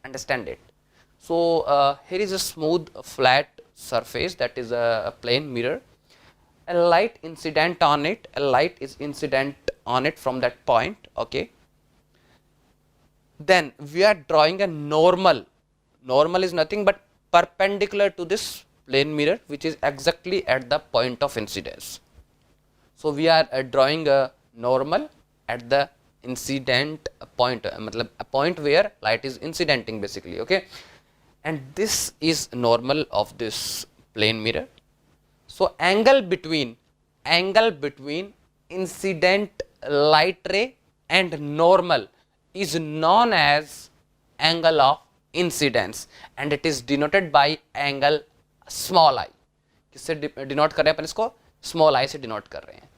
understand it. So here is a smooth flat surface, that is a plane mirror. A light incident on it, a light is incident on it from that point, okay. Then we are drawing a normal. Normal is nothing but perpendicular to this plane mirror, which is exactly at the point of incidence. So we are drawing a normal at the incident point, matlab a point where light is incidenting basically, okay. And this is normal of this plane mirror. So angle between incident light ray and normal is known as angle of incidence, and it is denoted by angle small I. किससे denote कर रहे हैं अपन इसको? Small I से denote कर रहे हैं.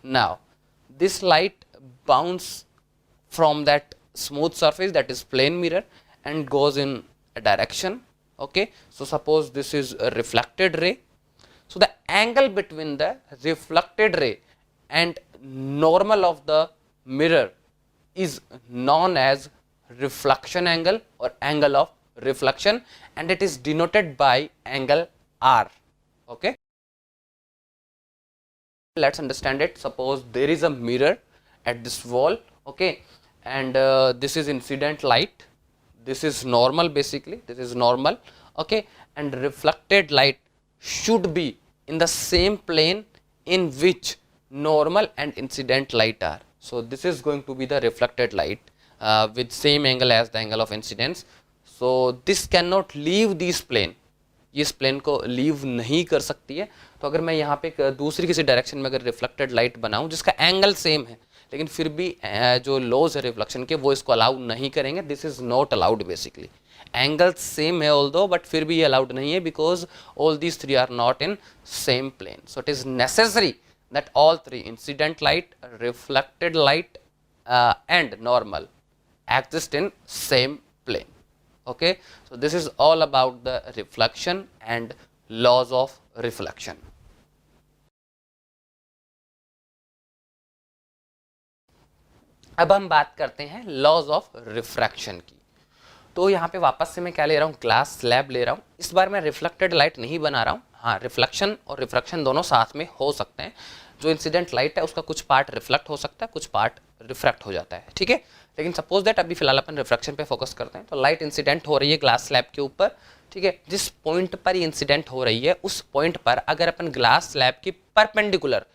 Now this light bounce from that smooth surface, that is plane mirror, and goes in a direction, okay. So suppose this is a reflected ray. So the angle between the reflected ray and normal of the mirror is known as reflection angle or angle of reflection, and it is denoted by angle R, okay. Let's understand it. Suppose there is a mirror at this wall, okay, and this is incident light, this is normal basically, this is normal, okay, and reflected light should be in the same plane in which normal and incident light are. So this is going to be the reflected light with same angle as the angle of incidence. So this cannot leave this plane, इस plane को leave नहीं कर सकती है. तो अगर मैं यहाँ पे दूसरी किसी डायरेक्शन में अगर रिफ्लेक्टेड लाइट बनाऊँ जिसका एंगल सेम है, लेकिन फिर भी जो लॉज है रिफ्लेक्शन के वो इसको अलाउ नहीं करेंगे. This is not allowed basically. Angle same है ऑल दो, बट फिर भी ये अलाउड नहीं है because all these three are not in same plane. So it is necessary that all three, incident light, reflected light and normal, exist in same plane, okay. So this is all about the reflection and laws of reflection. अब हम बात करते हैं laws of refraction की. तो यहाँ पे वापस से मैं क्या ले रहा हूँ, ग्लास स्लैब ले रहा हूँ. इस बार मैं रिफ्लेक्टेड लाइट नहीं बना रहा हूँ. हाँ, रिफ्लेक्शन और रिफ्रैक्शन दोनों साथ में हो सकते हैं. जो इंसिडेंट लाइट है उसका कुछ पार्ट रिफ्लेक्ट हो सकता है, कुछ पार्ट रिफ्रैक्ट हो जाता है, ठीक है. लेकिन सपोज दैट अभी फिलहाल अपन रिफ्रैक्शन पे फोकस करते हैं. तो लाइट इंसिडेंट हो रही है ग्लास स्लैब के ऊपर, ठीक है. जिस पॉइंट पर ये इंसिडेंट हो रही है उस पॉइंट पर अगर अपन ग्लास स्लैब की परपेंडिकुलर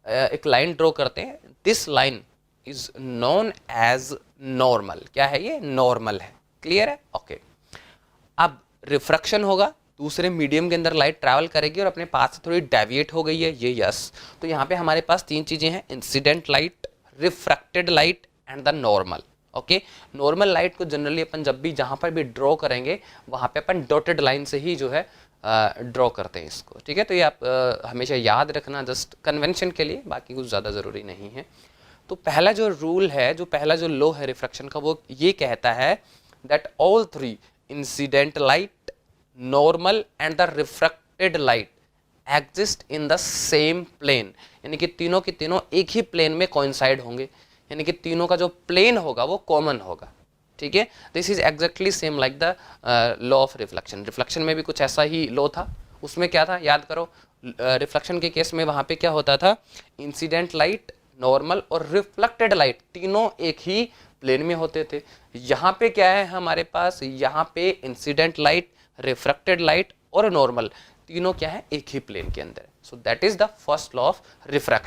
एक लाइन ड्रॉ करते हैं, this line is known as normal. क्या है ये? नॉर्मल है. क्लियर है? ओके. अब रिफ्रैक्शन होगा, दूसरे मीडियम के अंदर लाइट ट्रैवल करेगी और अपने पास से थोड़ी डेविएट हो गई है, ये यस. तो यहाँ पे हमारे पास तीन चीज़ें हैं, incident light, refracted light and the normal, okay. Normal light को जनरली अपन जब भी जहाँ पर भी ड्रॉ करेंगे वहाँ पे अपन डॉटेड लाइन से ही जो है ड्रॉ करते हैं इसको, ठीक है. तो ये आप हमेशा याद रखना, जस्ट कन्वेंशन के लिए, बाकी कुछ ज़्यादा ज़रूरी नहीं है. तो पहला जो रूल है, जो पहला जो लॉ है रिफ्रैक्शन का, वो ये कहता है that all three, incident light, normal and the refracted light exist in the same plane. यानी कि तीनों के तीनों एक ही प्लेन में कोइंसाइड होंगे, यानी कि तीनों का जो प्लेन होगा वो कॉमन होगा, ठीक है. This is exactly same like the law of reflection. Reflection में भी कुछ ऐसा ही लॉ था. उसमें क्या था, याद करो. रिफ्लेक्शन के केस में वहाँ पे क्या होता था, इंसिडेंट लाइट, नॉर्मल और रिफ्लेक्टेड लाइट तीनों एक ही प्लेन में होते थे. यहाँ पे क्या है हमारे पास, यहाँ पे इंसिडेंट लाइट, रिफ्रैक्टेड लाइट और नॉर्मल तीनों क्या है, एक ही प्लेन के अंदर. So that is the first law of refraction.